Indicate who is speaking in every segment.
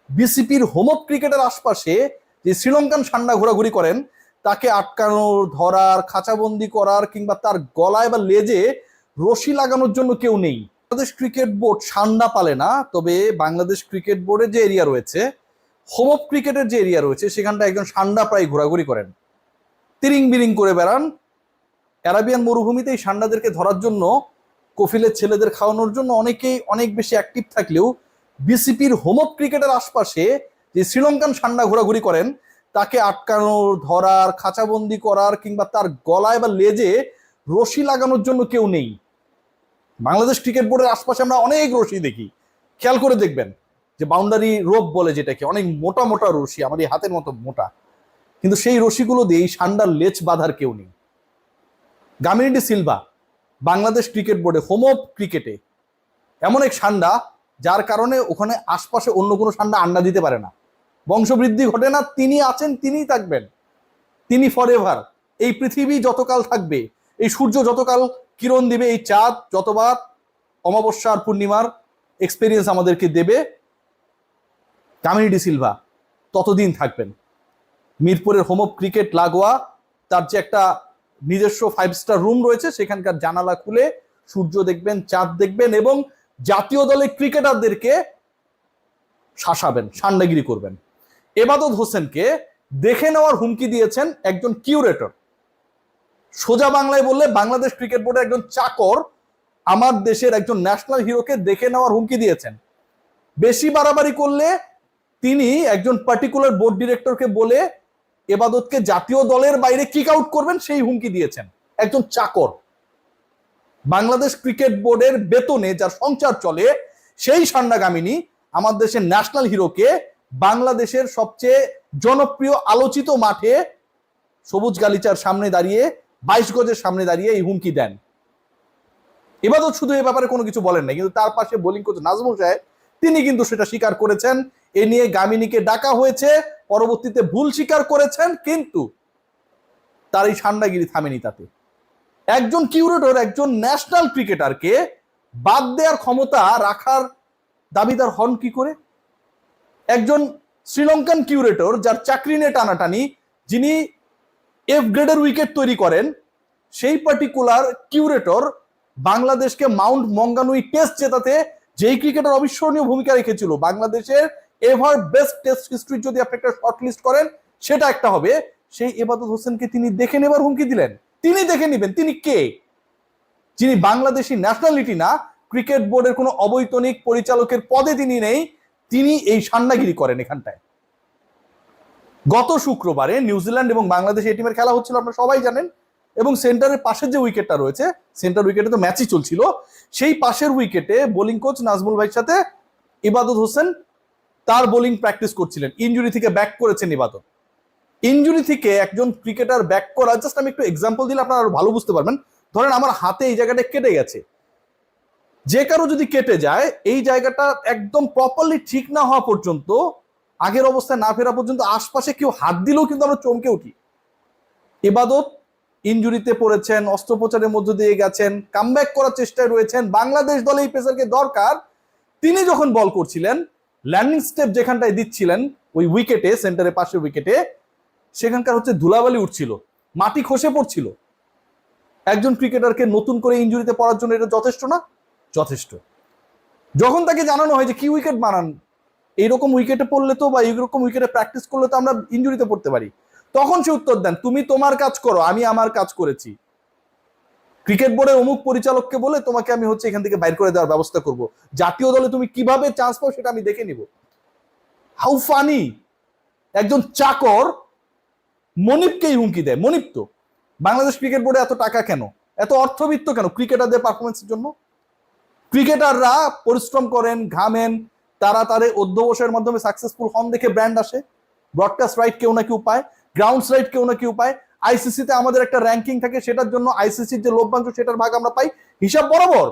Speaker 1: বিসিপির homework ক্রিকেটের আশপাশে যে শ্রীলঙ্কান সান্ডা ঘোরাঘুরি করেন তাকে আটকানোর, ধরার, খাঁচাবন্দি করার কিংবা তার গলায় বা লেজে রশি লাগানোর জন্য কেউ নেই। বাংলাদেশ ক্রিকেট বোর্ড সান্ডা পালে না, তবে বাংলাদেশ ক্রিকেট বোর্ডের যে এরিয়া রয়েছে, হোমওয়ার্ক ক্রিকেটের যে এরিয়া রয়েছে, সেখানটা একজন সান্ডা প্রায় ঘোরাঘুরি করেন, তিরিং বিরিং করে বেড়ান। অ্যারাবিয়ান মরুভূমিতে এই সান্ডাদেরকে ধরার জন্য, কফিলের ছেলেদের খাওয়ানোর জন্য অনেকেই অনেক বেশি অ্যাক্টিভ থাকলেও বিসিপির হোমওয়ার্ক ক্রিকেটের আশপাশে যে শ্রীলঙ্কান সান্ডা ঘোরাঘুরি করেন তাকে আটকানোর, ধরার, খাঁচাবন্দি করার কিংবা তার গলায় বা লেজে রশি লাগানোর জন্য কেউ নেই। বাংলাদেশ ক্রিকেট বোর্ডের আশপাশে আমরা অনেক রশি দেখি, খেয়াল করে দেখবেন যে বাউন্ডারি রোপ বলে যেটাকে, অনেক মোটা মোটা রশি, আমাদের হাতের মতো মোটা, কিন্তু সেই রশিগুলো দিয়ে এই সান্ডার লেজ বাঁধার কেউ নেই। Gamini D Silva Bangladesh cricket বোর্ডে হোমওয়ার্ক ক্রিকেটে এমন এক সান্ডা যার কারণে ওখানে আশপাশে অন্য কোনো সান্ডা আন্ডা দিতে পারে না, বংশবৃদ্ধি ঘটে না। তিনি আছেন, তিনিই থাকবেন, তিনি ফরএভার। এই পৃথিবী যতকাল থাকবে, এই সূর্য যতকাল কিরণ দিবে, এই চাঁদ যতবার অমাবস্যা আর পূর্ণিমার এক্সপিরিয়েন্স আমাদেরকে দেবে, গামিনী ডি সিলভা ততদিন থাকবেন। মিরপুরের হোমওয়ার্ক ক্রিকেট লাগোয়া তার যে একটা নিজস্ব 5 স্টার রুম রয়েছে, সেখানকার জানালা খুলে সূর্য দেখবেন, চাঁদ দেখবেন এবং জাতীয় দলের ক্রিকেটারদেরকে শাসাবেন, সান্ডাগিরি করবেন। এবাদত হোসেনকে দেখে নেওয়ার হুমকি দিয়েছেন একজন কিউরেটর। সোজা বাংলায় বললে বাংলাদেশ ক্রিকেট বোর্ডের একজন চাকর আমার দেশের একজন ন্যাশনাল হিরোকে দেখে নেওয়ার হুমকি দিয়েছেন। বেশি বাড়াবাড়ি করলে তিনি একজন পার্টিকুলার বোর্ড ডিরেক্টরকে বলে এবাদতকে জাতীয় দলের বাইরে কিক আউট করবেন, সেই হুমকি দিয়েছেন একজন চাকর। বাংলাদেশ ক্রিকেট বোর্ডের বেতনে যার সংসার চলে, সেই সান্ডা গামিনী আমার দেশের ন্যাশনাল হিরোকে বাংলাদেশের সবচেয়ে জনপ্রিয় আলোচিত মাঠে সবুজ গালিচার সামনে দাঁড়িয়ে, 22 গজের সামনে দাঁড়িয়ে এই হুমকি দেন। এবাদত শুধু এ ব্যাপারে কোনো কিছু বলেন না, কিন্তু তার পাশে বোলিং কোচ নাজমুল সাহেব তিনি কিন্তু সেটা স্বীকার করেছেন। এ নিয়ে গামিনীকে ডাকা হয়েছে, পরবর্তীতে ভুল স্বীকার করেছেন, কিন্তু তার এই সান্ডাগিরি থামেনি। তাতে একজন কিউরেটর একজন ন্যাশনাল ক্রিকেটারকে বাদ দেওয়ার ক্ষমতা রাখার দাবিদার হন কি করে? একজন শ্রীলঙ্কান কিউরেটর যার চাকরি নিয়ে টানাটানি, যিনি এফ গ্রেডের উইকেট তৈরি করেন, সেই পার্টিকুলার কিউরেটর বাংলাদেশকে মাউন্ট মঙ্গানুই টেস্ট জেতাতে যেই ক্রিকেটার অবিস্মরণীয় ভূমিকা রেখেছিল, বাংলাদেশের এভার বেস্ট টেস্ট হিস্ট্রি যদি আপনি একটা শর্ট লিস্ট করেন সেটা একটা হবে, সেই এবাদত হোসেনকে তিনি দেখে নেবার হুমকি দিলেন। তিনি দেখে নেবেন তিনি কে, যিনি বাংলাদেশি ন্যাশনালিটি না, ক্রিকেট বোর্ডের কোনো অবৈতনিক পরিচালকের পদে তিনি নেই, তিনি এই সান্ডাগিরি করেন এখানটায়। গত শুক্রবারে নিউজিল্যান্ড এবং বাংলাদেশ এই টিমের খেলা হচ্ছিল, আপনারা সবাই জানেন, এবং সেন্টারের পাশের যে উইকেটটা রয়েছে, সেন্টার উইকেটে তো ম্যাচই চলছিল, সেই পাশের উইকেটে বোলিং কোচ নাজমুল ভাইয়ের সাথে ইবাদত হোসেন তার বোলিং প্র্যাকটিস করছিলেন। ইনজুরি থেকে ব্যাক করেছেন ইবাদত। ইনজুরি থেকে একজন ক্রিকেটার ব্যাক করা, জাস্ট আমি একটু এক্সাম্পল দিলে আপনারা আরো ভালো বুঝতে পারবেন। ধরেন আমার হাতে এই জায়গাটা কেটে গেছে, যে কারো যদি কেটে যায়, এই জায়গাটা একদম প্রপারলি ঠিক না হওয়া পর্যন্ত, আগের অবস্থায় না ফেরা পর্যন্ত আশপাশে কেউ হাত দিলেও কিন্তু আমরা চমকে উঠি। ইবাদত ইনজুরিতে পড়েছেন, অস্ত্রোপচারের মধ্য দিয়ে গেছেন, কামব্যাক করার চেষ্টায় রয়েছেন, বাংলাদেশ দলে এই পেসারকে দরকার। তিনি যখন বল করছিলেন, ল্যান্ডিং স্টেপ যেখানটায় দিচ্ছিলেন ওই উইকেটে, সেন্টারের পাশের উইকেটে, সেখানকার হচ্ছে ধুলাবালি উঠছিল, মাটি খসে পড়ছিল। একজন ক্রিকেটারকে নতুন করে ইনজুরিতে পড়ার জন্য এটা যথেষ্ট না? যথেষ্ট। যখন তাকে জানানো হয় যে কি উইকেট বানান, এইরকম উইকেটে পড়লে তো বা এইরকম উইকেটে প্র্যাকটিস করলে তো আমরা ইনজুরিতে পড়তে পারি, তখন সে উত্তর দেন, তুমি তোমার কাজ করো, আমি আমার কাজ করেছি। ক্রিকেট বোর্ডের অমুক পরিচালককে বলে তোমাকে আমি হচ্ছে এখান থেকে বাইর করে দেওয়ার ব্যবস্থা করব, জাতীয় দলে তুমি কিভাবে চান্স পাও সেটা আমি দেখে নিব। How funny! একজন চাকর মনিপকেই হুমকি দেয়। মনিপ তো বাংলাদেশ ক্রিকেট বোর্ডে এত টাকা কেন, এত অর্থবিত্ত কেন ক্রিকেটারদের পারফরমেন্সের জন্য? ক্রিকেটাররা পরিশ্রম করেন, ঘামেন, তারা তাদের অধ্যবসায়ের মাধ্যমে সাকসেসফুল হন দেখে ব্র্যান্ড আসে, ব্রডকাস্ট রাইট কেউ না কেউ পায়, গ্রাউন্ডস রাইট কেউ না কেউ পায়, আইসিসিতে আমাদের একটা র্যাঙ্কিং থাকে, সেটার জন্য আইসিসির যে লভ্যাংশ সেটার ভাগ আমরা পাই, হিসাব বরাবর।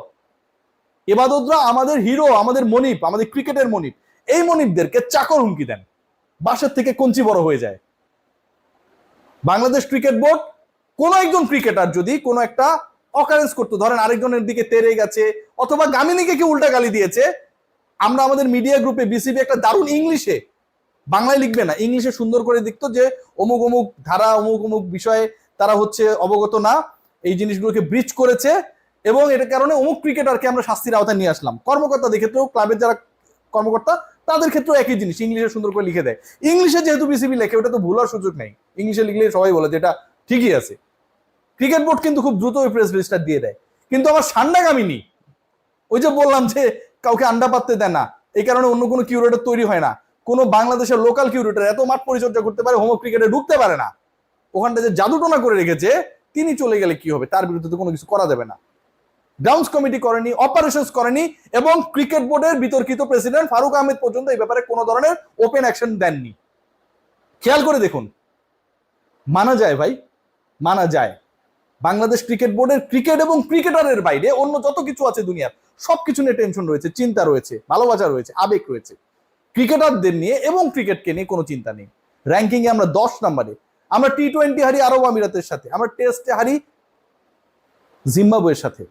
Speaker 1: এবাদতরা আমাদের হিরো, আমাদের মনিপ, আমাদের ক্রিকেটের মনিপ, এই মনিপদেরকে চাকর হুমকি দেন, বাসের থেকে কঞ্চি বড় হয়ে যায়। বাংলাদেশ ক্রিকেট বোর্ড কোন একজন ক্রিকেটার যদি কোনো একটা অকারেন্স করতো, ধরেন আরেকজনের দিকে তেড়ে গেছে অথবা গামিনীকে কেউ উল্টা গালি দিয়েছে, আমরা আমাদের মিডিয়া গ্রুপে বিসিবি একটা দারুণ ইংলিশে, বাংলায় লিখবে না, ইংলিশে সুন্দর করে লিখতো যে অমুক অমুক ধারা অমুক অমুক বিষয়ে তারা হচ্ছে অবগত না, এই জিনিসগুলোকে ব্রিচ করেছে এবং এটার কারণে অমুক ক্রিকেটারকে আমরা শাস্তির আওতায় নিয়ে আসলাম। কর্মকর্তাদের ক্ষেত্রেও, ক্লাবের যারা কর্মকর্তা তাদের ক্ষেত্রেও একই জিনিস ইংলিশে সুন্দর করে লিখে দেয়। ইংলিশে যেহেতু বিসিবি লেখে, ওটা তো ভুলার সুযোগ নেই, ইংলিশে লিখলে সবাই বলে যে এটা ঠিকই আছে। ক্রিকেট বোর্ড কিন্তু খুব দ্রুত ওই প্রেস রিলিজটা দিয়ে দেয়। কিন্তু আমার সান্ডাগামিনী, ওই যে বললাম যে কাউকে আন্ডা পাততে দেয় না, এই কারণে অন্য কোনো কিউরেটর তৈরি হয় না। কোনো বাংলাদেশের লোকাল কিউরেটর এত মাঠ পরিচর্যা করতে পারে, হোম ক্রিকেটে ঢুকতে পারে না। ওখানটা যে জাদুটোনা করে রেখেছে, তিনি চলে গেলে কি হবে, তার বিরুদ্ধে তো কোনো কিছু করা যাবে না। গ্রাউন্ডস কমিটি করেনি, অপারেশনস করেনি, এবং ক্রিকেট বোর্ডের বিতর্কিত প্রেসিডেন্ট ফারুক আহমেদ পর্যন্ত এই ব্যাপারে কোনো ধরনের ওপেন অ্যাকশন দেননি। খেয়াল করে দেখুন, মানা যায় ভাই, মানা যায়। বাংলাদেশ ক্রিকেট বোর্ডের ক্রিকেট এবং ক্রিকেটারের বাইরে অন্য যত কিছু আছে দুনিয়ার, সবকিছু নিয়ে টেনশন রয়েছে, চিন্তা রয়েছে, ভালোবাসা রয়েছে, আবেগ রয়েছে। ক্রিকেটারদের নিয়ে এবং ক্রিকেটকে নিয়ে কোনো চিন্তা নেই। র্যাঙ্কিং এ আমরা 10 নম্বরে। আমরা টি-20 হারি আরব আমিরাতের সাথে, আমরা টেস্টে হারি জিম্বাবুয়ের সাথে,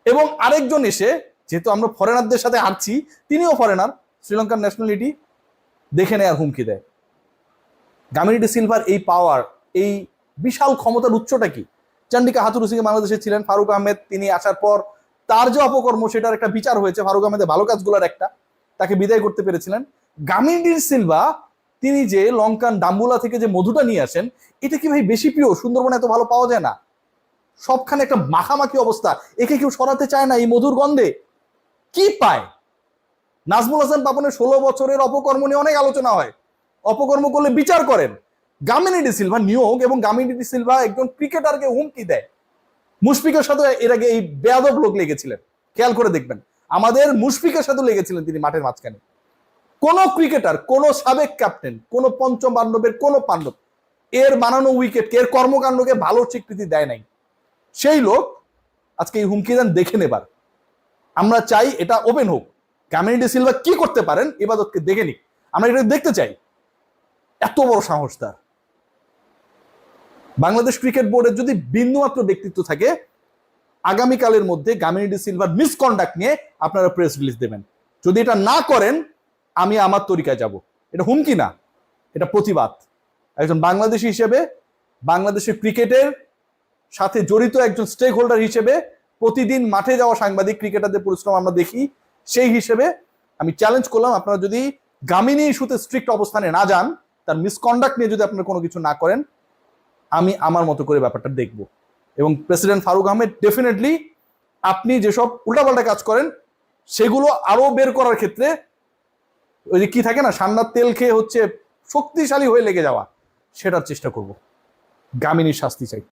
Speaker 1: এবং আরেকজন এসে, যেহেতু আমরা ফরেনারদের সাথে হারছি, তিনিও ফরেনার, শ্রীলঙ্কার ন্যাশনালিটি, দেখে নেয়ার হুমকি দেয়। গামিনী ডি সিলভার এই পাওয়ার, এই বিশাল ক্ষমতার উচ্চটা কি? চান্ডিকা হাথুরুসিংহে বাংলাদেশে ছিলেন, ফারুক আহমেদ তিনি আসার পর তার যে অপকর্ম সেটার একটা বিচার হয়েছে, ফারুক আহমেদের ভালো কাজগুলোর একটা, তাকে বিদায় করতে পেরেছিলেন। গামিনী ডি সিলভা তিনি যে লঙ্কান ডাম্বুলা থেকে যে মধুটা নিয়ে আসেন, এটা কি ভাই বেশি প্রিয়? সুন্দরবনে এত ভালো পাওয়া যায় না, সবখানে একটা মাখামাখি অবস্থা, একে কেউ সরাতে চায় না এই মধুর গন্ধে। কি পায়? নাজমুল হাসান পাপনের 16 বছরের অপকর্ম নিয়ে অনেক আলোচনা হয়, অপকর্ম করলে বিচার করেন। গামিনী ডি সিলভা নিয়োগ, এবং গামিনী ডি সিলভা একজন ক্রিকেটারকে হুমকি দেয়। মুশফিকের সাথে এর আগে এই বেয়াদব লোক লেগেছিলেন, খেয়াল করে দেখবেন, আমাদের মুশফিকের সাথে লেগেছিলেন তিনি মাঠের মাঝখানে। কোন ক্রিকেটার, কোন সাবেক ক্যাপ্টেন, কোন পঞ্চম পাণ্ডবের কোন পাণ্ডব এর বানানো উইকেটকে, এর কর্মকাণ্ডকে ভালো স্বীকৃতি দেয় নাই। সেই লোক আজকে এই হুমকি দেন, দেখে নেবার। আমরা চাই এটা ওপেন হোক, গামিনী ডি সিলভা কি করতে পারেন ইবাদতকে দেখে নিক, আমরা এটা দেখতে চাই। এত বড় সাহস তার। বাংলাদেশ ক্রিকেট বোর্ডের যদি বিন্দুমাত্র ব্যক্তিত্ব থাকে, আগামীকালের মধ্যে গামিনী ডি সিলভার মিসকন্ডাক্ট নিয়ে আপনারা প্রেস রিলিজ দেবেন। যদি এটা না করেন, আমি আমার তরিকায় যাব। এটা হুমকি না, এটা প্রতিবাদ। একজন বাংলাদেশি হিসেবে, বাংলাদেশের ক্রিকেটের সাথে জড়িত একজন স্টেক হোল্ডার হিসেবে, প্রতিদিন মাঠে যাওয়া সাংবাদিক, ক্রিকেটারদের পরিশ্রম আমরা দেখি, সেই হিসেবে আমি চ্যালেঞ্জ করলাম, আপনারা যদি গামিনী ইস্যুতে স্ট্রিক্ট অবস্থানে না যান, তার মিসকন্ডাক্ট নিয়ে যদি আপনারা কোনো কিছু না করেন, আমি আমার মতো করে ব্যাপারটা দেখব। এবং প্রেসিডেন্ট ফারুক আহমেদ, ডেফিনেটলি আপনি যেসব উল্টাপাল্টা কাজ করেন সেগুলো আরো বের করার ক্ষেত্রে, ওই যে কি থাকে না, সান্নার তেল খেয়ে হচ্ছে শক্তিশালী হয়ে লেগে যাওয়া, সেটার চেষ্টা করব। গামিনীর শাস্তি চাই।